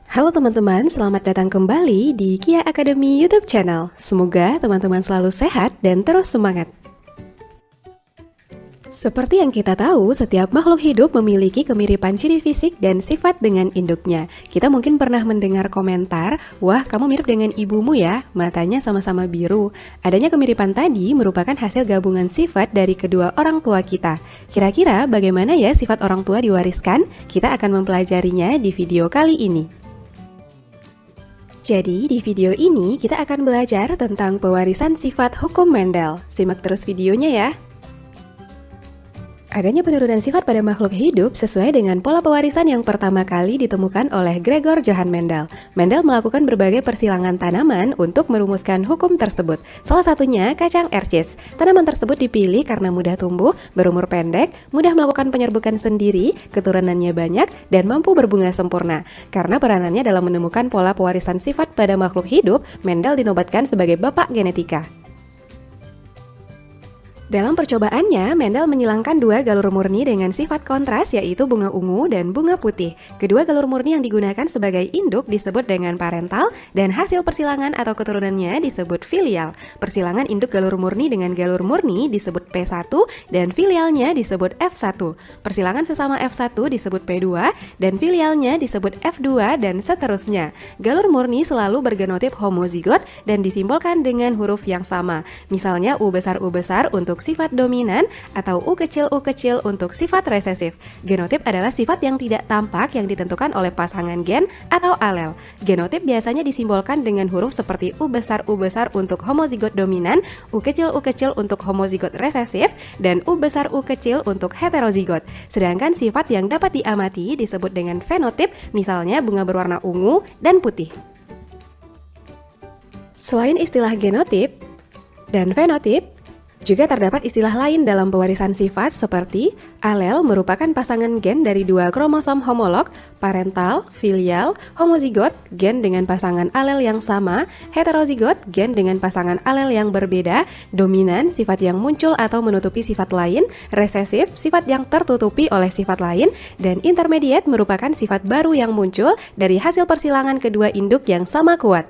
Halo teman-teman, selamat datang kembali di Kia Academy YouTube channel. Semoga teman-teman selalu sehat dan terus semangat. Seperti yang kita tahu, setiap makhluk hidup memiliki kemiripan ciri fisik dan sifat dengan induknya. Kita mungkin pernah mendengar komentar, "Wah, kamu mirip dengan ibumu ya, matanya sama-sama biru." Adanya kemiripan tadi merupakan hasil gabungan sifat dari kedua orang tua kita. Kira-kira bagaimana ya sifat orang tua diwariskan? Kita akan mempelajarinya di video kali ini. Jadi, di video ini kita akan belajar tentang pewarisan sifat hukum Mendel. Simak terus videonya ya. Adanya penurunan sifat pada makhluk hidup sesuai dengan pola pewarisan yang pertama kali ditemukan oleh Gregor Johann Mendel. Mendel melakukan berbagai persilangan tanaman untuk merumuskan hukum tersebut. Salah satunya kacang ercis. Tanaman tersebut dipilih karena mudah tumbuh, berumur pendek, mudah melakukan penyerbukan sendiri, keturunannya banyak, dan mampu berbunga sempurna. Karena peranannya dalam menemukan pola pewarisan sifat pada makhluk hidup, Mendel dinobatkan sebagai bapak genetika. Dalam percobaannya, Mendel menyilangkan dua galur murni dengan sifat kontras yaitu bunga ungu dan bunga putih. Kedua galur murni yang digunakan sebagai induk disebut dengan parental dan hasil persilangan atau keturunannya disebut filial. Persilangan induk galur murni dengan galur murni disebut P1 dan filialnya disebut F1. Persilangan sesama F1 disebut P2 dan filialnya disebut F2 dan seterusnya. Galur murni selalu bergenotip homozigot dan disimbolkan dengan huruf yang sama. Misalnya U besar untuk sifat dominan atau U kecil untuk sifat resesif. Genotip adalah sifat yang tidak tampak yang ditentukan oleh pasangan gen atau alel. Genotip biasanya disimbolkan dengan huruf seperti U besar untuk homozigot dominan, U kecil untuk homozigot resesif, dan U besar untuk heterozigot. Sedangkan sifat yang dapat diamati disebut dengan fenotip, misalnya bunga berwarna ungu dan putih. Selain istilah genotip dan fenotip, juga terdapat istilah lain dalam pewarisan sifat seperti alel merupakan pasangan gen dari dua kromosom homolog, parental, filial, homozigot, gen dengan pasangan alel yang sama, heterozigot, gen dengan pasangan alel yang berbeda, dominan, sifat yang muncul atau menutupi sifat lain, resesif, sifat yang tertutupi oleh sifat lain, dan intermediate merupakan sifat baru yang muncul dari hasil persilangan kedua induk yang sama kuat.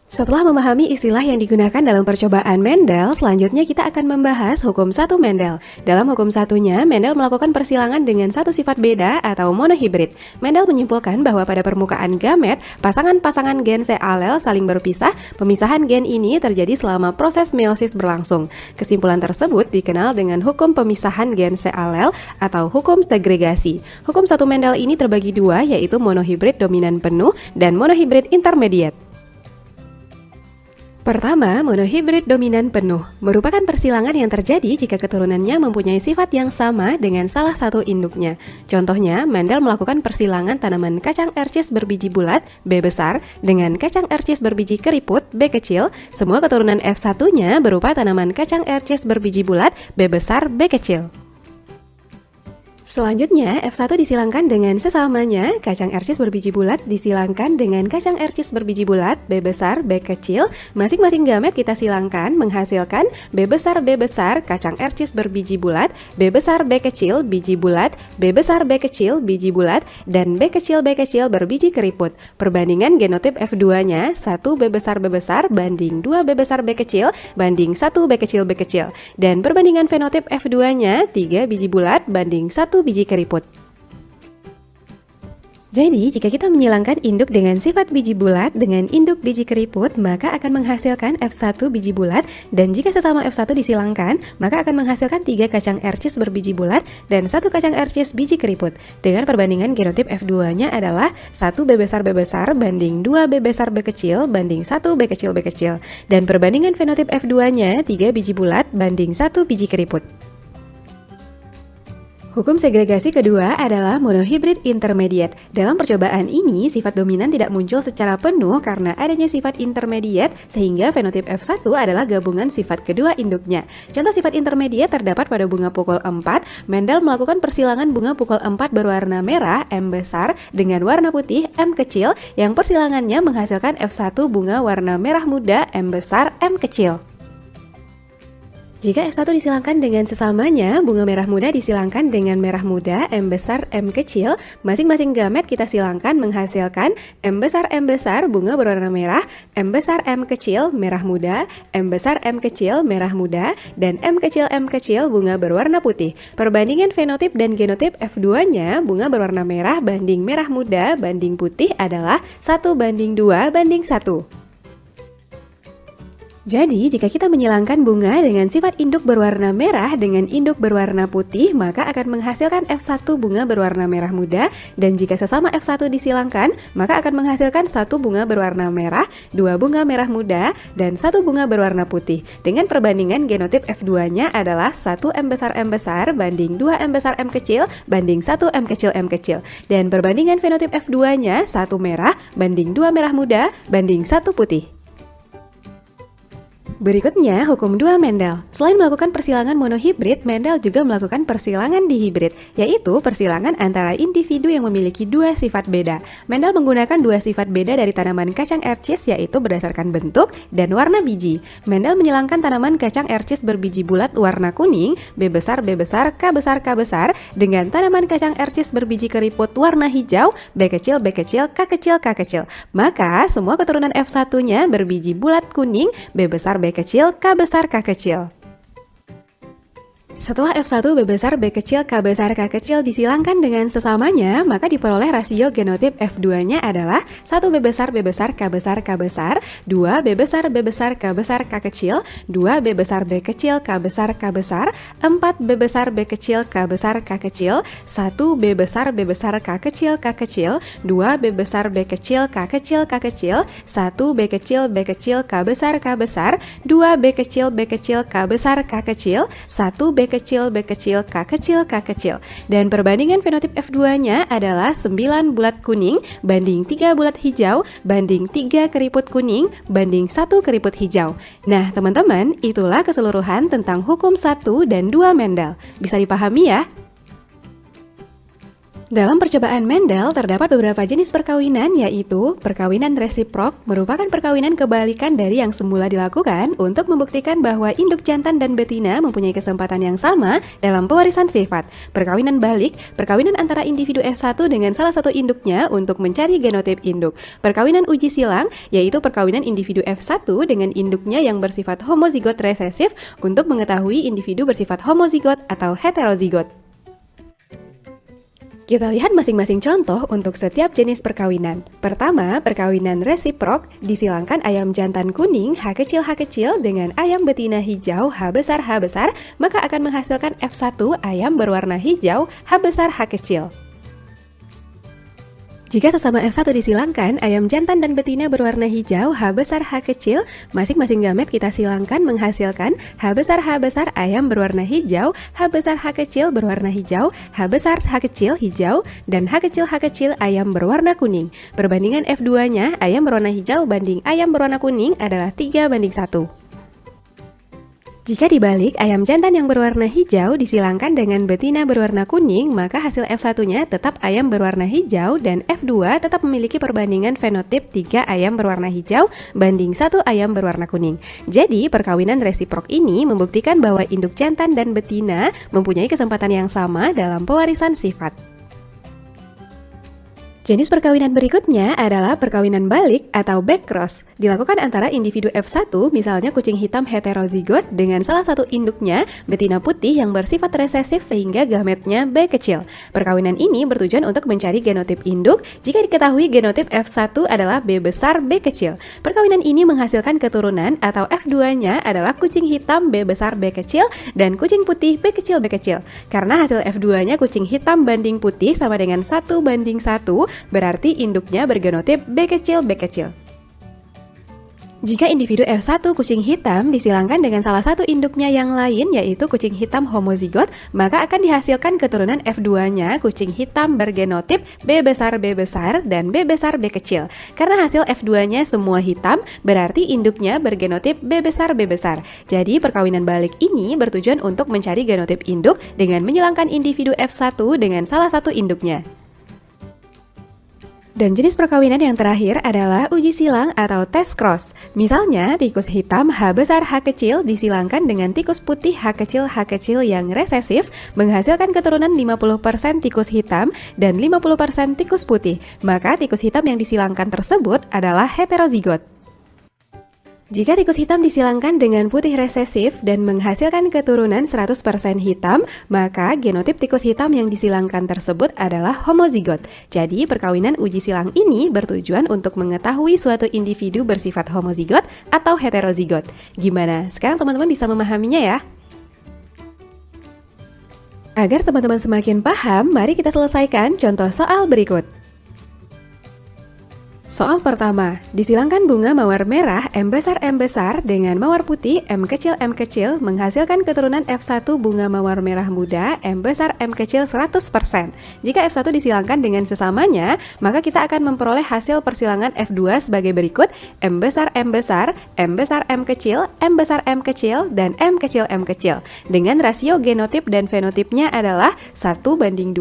Setelah memahami istilah yang digunakan dalam percobaan Mendel, selanjutnya kita akan membahas hukum satu Mendel. Dalam hukum satunya, Mendel melakukan persilangan dengan satu sifat beda atau monohibrid. Mendel menyimpulkan bahwa pada permukaan gamet, pasangan-pasangan gen sealel saling berpisah. Pemisahan gen ini terjadi selama proses meiosis berlangsung. Kesimpulan tersebut dikenal dengan hukum pemisahan gen sealel atau hukum segregasi. Hukum satu Mendel ini terbagi dua, yaitu monohibrid dominan penuh dan monohibrid intermediate. Pertama, monohibrid dominan penuh merupakan persilangan yang terjadi jika keturunannya mempunyai sifat yang sama dengan salah satu induknya. Contohnya, Mendel melakukan persilangan tanaman kacang ercis berbiji bulat B besar dengan kacang ercis berbiji keriput B kecil. Semua keturunan F1-nya berupa tanaman kacang ercis berbiji bulat B besar B kecil. Selanjutnya, F1 disilangkan dengan sesamanya, kacang ercis berbiji bulat disilangkan dengan kacang ercis berbiji bulat B besar, B kecil. Masing-masing gamet kita silangkan menghasilkan B besar, kacang ercis berbiji bulat, B besar, B kecil, biji bulat, B besar, B kecil, biji bulat, dan B kecil berbiji keriput. Perbandingan genotip F2-nya 1 B besar banding 2 B besar B kecil banding 1 B kecil. Dan perbandingan fenotip F2-nya 3 biji bulat banding 1 biji keriput. Jadi, jika kita menyilangkan induk dengan sifat biji bulat dengan induk biji keriput, maka akan menghasilkan F1 biji bulat, dan jika sesama F1 disilangkan, maka akan menghasilkan 3 kacang ercis berbiji bulat dan 1 kacang ercis biji keriput. Dengan perbandingan genotip F2-nya adalah 1 B besar banding 2 B besar B kecil banding 1 B kecil. Dan perbandingan fenotip F2-nya 3 biji bulat banding 1 biji keriput. Hukum segregasi kedua adalah monohibrid intermediate. Dalam percobaan ini, sifat dominan tidak muncul secara penuh karena adanya sifat intermediate, sehingga fenotip F1 adalah gabungan sifat kedua induknya. Contoh sifat intermediate terdapat pada bunga pukul 4. Mendel melakukan persilangan bunga pukul 4 berwarna merah M besar dengan warna putih M kecil, yang persilangannya menghasilkan F1 bunga warna merah muda M besar M kecil. Jika F1 disilangkan dengan sesamanya, bunga merah muda disilangkan dengan merah muda, M besar, M kecil. Masing-masing gamet kita silangkan menghasilkan M besar, bunga berwarna merah, M besar, M kecil, merah muda, M besar, M kecil, merah muda, dan M kecil, bunga berwarna putih. Perbandingan fenotip dan genotip F2-nya, bunga berwarna merah banding merah muda banding putih adalah 1:2:1. Jadi, jika kita menyilangkan bunga dengan sifat induk berwarna merah dengan induk berwarna putih, maka akan menghasilkan F1 bunga berwarna merah muda, dan jika sesama F1 disilangkan, maka akan menghasilkan 1 bunga berwarna merah, 2 bunga merah muda, dan 1 bunga berwarna putih. Dengan perbandingan genotip F2-nya adalah 1 M besar banding 2 M besar M kecil banding 1 M kecil. Dan perbandingan fenotip F2-nya 1 merah banding 2 merah muda banding 1 putih. Berikutnya, hukum 2 Mendel. Selain melakukan persilangan monohibrid, Mendel juga melakukan persilangan dihibrid, yaitu persilangan antara individu yang memiliki dua sifat beda. Mendel menggunakan dua sifat beda dari tanaman kacang ercis, yaitu berdasarkan bentuk dan warna biji. Mendel menyilangkan tanaman kacang ercis berbiji bulat warna kuning, B besar, K besar, dengan tanaman kacang ercis berbiji keriput warna hijau, B kecil, K kecil. Maka, semua keturunan F1-nya berbiji bulat kuning, B besar, K besar, K kecil. Setelah F1 B besar, B kecil, K besar, K kecil disilangkan dengan sesamanya, maka diperoleh rasio genotip F2-nya adalah 1 B besar, K besar, 2 B besar, K besar, K kecil, 2 B besar, B kecil, K besar, 4 B besar, B kecil, K besar, K kecil, 1 B besar, K kecil, 2 B besar, B kecil, K kecil, 1 B kecil, K besar, 2 B kecil, K besar, K kecil, 1 B kecil, K kecil. Dan perbandingan fenotip F2-nya adalah 9 bulat kuning banding 3 bulat hijau banding 3 keriput kuning banding 1 keriput hijau. Nah, teman-teman, itulah keseluruhan tentang hukum 1 dan 2 Mendel. Bisa dipahami ya? Dalam percobaan Mendel terdapat beberapa jenis perkawinan, yaitu perkawinan resiprok merupakan perkawinan kebalikan dari yang semula dilakukan untuk membuktikan bahwa induk jantan dan betina mempunyai kesempatan yang sama dalam pewarisan sifat. Perkawinan balik, perkawinan antara individu F1 dengan salah satu induknya untuk mencari genotip induk. Perkawinan uji silang, yaitu perkawinan individu F1 dengan induknya yang bersifat homozigot resesif untuk mengetahui individu bersifat homozigot atau heterozigot. Kita lihat masing-masing contoh untuk setiap jenis perkawinan. Pertama, perkawinan resiprok, disilangkan ayam jantan kuning H kecil dengan ayam betina hijau H besar, maka akan menghasilkan F1 ayam berwarna hijau H besar, H kecil. Jika sesama F1 disilangkan, ayam jantan dan betina berwarna hijau H besar, H kecil, masing-masing gamet kita silangkan menghasilkan H besar, ayam berwarna hijau, H besar, H kecil berwarna hijau, H besar, H kecil hijau, dan H kecil ayam berwarna kuning. Perbandingan F2-nya, ayam berwarna hijau banding ayam berwarna kuning adalah 3:1. Jika dibalik, ayam jantan yang berwarna hijau disilangkan dengan betina berwarna kuning, maka hasil F1-nya tetap ayam berwarna hijau dan F2 tetap memiliki perbandingan fenotip 3 ayam berwarna hijau banding 1 ayam berwarna kuning. Jadi, perkawinan resiprok ini membuktikan bahwa induk jantan dan betina mempunyai kesempatan yang sama dalam pewarisan sifat. Jenis perkawinan berikutnya adalah perkawinan balik atau backcross. Dilakukan antara individu F1, misalnya kucing hitam heterozigot dengan salah satu induknya betina putih yang bersifat resesif sehingga gametnya B kecil. Perkawinan ini bertujuan untuk mencari genotip induk jika diketahui genotip F1 adalah B besar, B kecil. Perkawinan ini menghasilkan keturunan atau F2-nya adalah kucing hitam B besar, B kecil dan kucing putih B kecil, B kecil. Karena hasil F2-nya kucing hitam banding putih sama dengan 1:1, berarti induknya bergenotip B kecil, B kecil. Jika individu F1 kucing hitam disilangkan dengan salah satu induknya yang lain, yaitu kucing hitam homozigot, maka akan dihasilkan keturunan F2-nya kucing hitam bergenotip B besar, dan B besar, B kecil. Karena hasil F2-nya semua hitam, berarti induknya bergenotip B besar, B besar. Jadi perkawinan balik ini bertujuan untuk mencari genotip induk dengan menyilangkan individu F1 dengan salah satu induknya. Dan jenis perkawinan yang terakhir adalah uji silang atau tes cross. Misalnya, tikus hitam H besar H kecil disilangkan dengan tikus putih H kecil yang resesif, menghasilkan keturunan 50% tikus hitam dan 50% tikus putih. Maka tikus hitam yang disilangkan tersebut adalah heterozigot. Jika tikus hitam disilangkan dengan putih resesif dan menghasilkan keturunan 100% hitam, maka genotip tikus hitam yang disilangkan tersebut adalah homozigot. Jadi, perkawinan uji silang ini bertujuan untuk mengetahui suatu individu bersifat homozigot atau heterozigot. Gimana? Sekarang teman-teman bisa memahaminya ya? Agar teman-teman semakin paham, mari kita selesaikan contoh soal berikut. Soal pertama, disilangkan bunga mawar merah M besar dengan mawar putih M kecil menghasilkan keturunan F1 bunga mawar merah muda M besar M kecil 100%. Jika F1 disilangkan dengan sesamanya, maka kita akan memperoleh hasil persilangan F2 sebagai berikut: M besar, M besar M kecil, dan M kecil. Dengan rasio genotip dan fenotipnya adalah 1:2:1.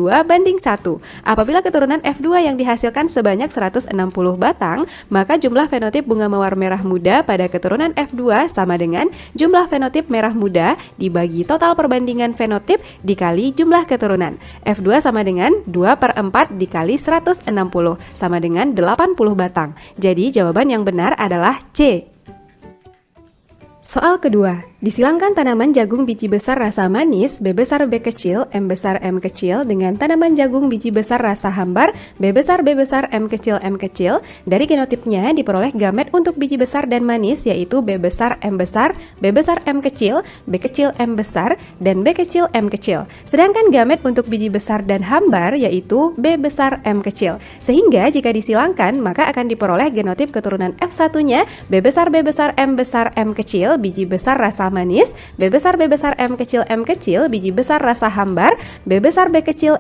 Apabila keturunan F2 yang dihasilkan sebanyak 160 batang, maka jumlah fenotip bunga mawar merah muda pada keturunan F2 sama dengan jumlah fenotip merah muda dibagi total perbandingan fenotip dikali jumlah keturunan. F2 sama dengan 2/4 dikali 160 sama dengan 80 batang. Jadi jawaban yang benar adalah C. Soal kedua, disilangkan tanaman jagung biji besar rasa manis B besar B kecil M kecil dengan tanaman jagung biji besar rasa hambar B besar M kecil. Dari genotipnya diperoleh gamet untuk biji besar dan manis yaitu B besar M kecil, B kecil M besar, dan B kecil M kecil. Sedangkan gamet untuk biji besar dan hambar yaitu B besar M kecil. Sehingga jika disilangkan maka akan diperoleh genotip keturunan F1-nya B besar M kecil biji besar rasa manis, B besar M kecil biji besar rasa hambar, B besar M kecil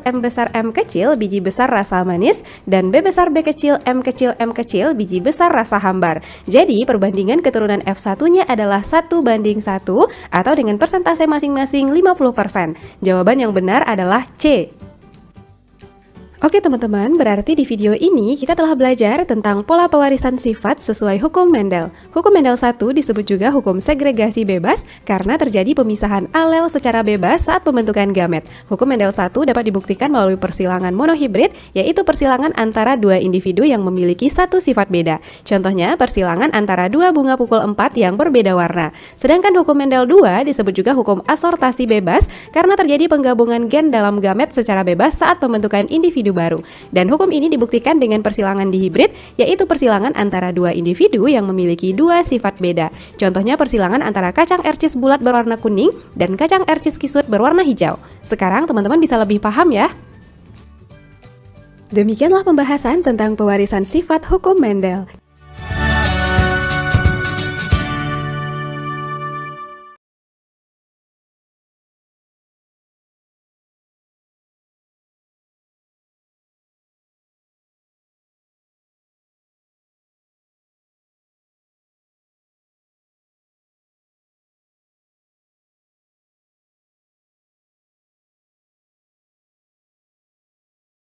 biji besar rasa manis, dan B besar M kecil biji besar rasa hambar. Jadi perbandingan keturunan F1-nya adalah 1:1 atau dengan persentase masing-masing 50%. Jawaban yang benar adalah C. Oke teman-teman, berarti di video ini kita telah belajar tentang pola pewarisan sifat sesuai hukum Mendel. Hukum Mendel 1 disebut juga hukum segregasi bebas karena terjadi pemisahan alel secara bebas saat pembentukan gamet. Hukum Mendel 1 dapat dibuktikan melalui persilangan monohibrid, yaitu persilangan antara dua individu yang memiliki satu sifat beda. Contohnya, persilangan antara dua bunga pukul 4 yang berbeda warna. Sedangkan hukum Mendel 2 disebut juga hukum asortasi bebas karena terjadi penggabungan gen dalam gamet secara bebas saat pembentukan individu baru. Dan hukum ini dibuktikan dengan persilangan dihibrid, yaitu persilangan antara dua individu yang memiliki dua sifat beda. Contohnya persilangan antara kacang ercis bulat berwarna kuning dan kacang ercis kisut berwarna hijau. Sekarang teman-teman bisa lebih paham ya? Demikianlah pembahasan tentang pewarisan sifat hukum Mendel.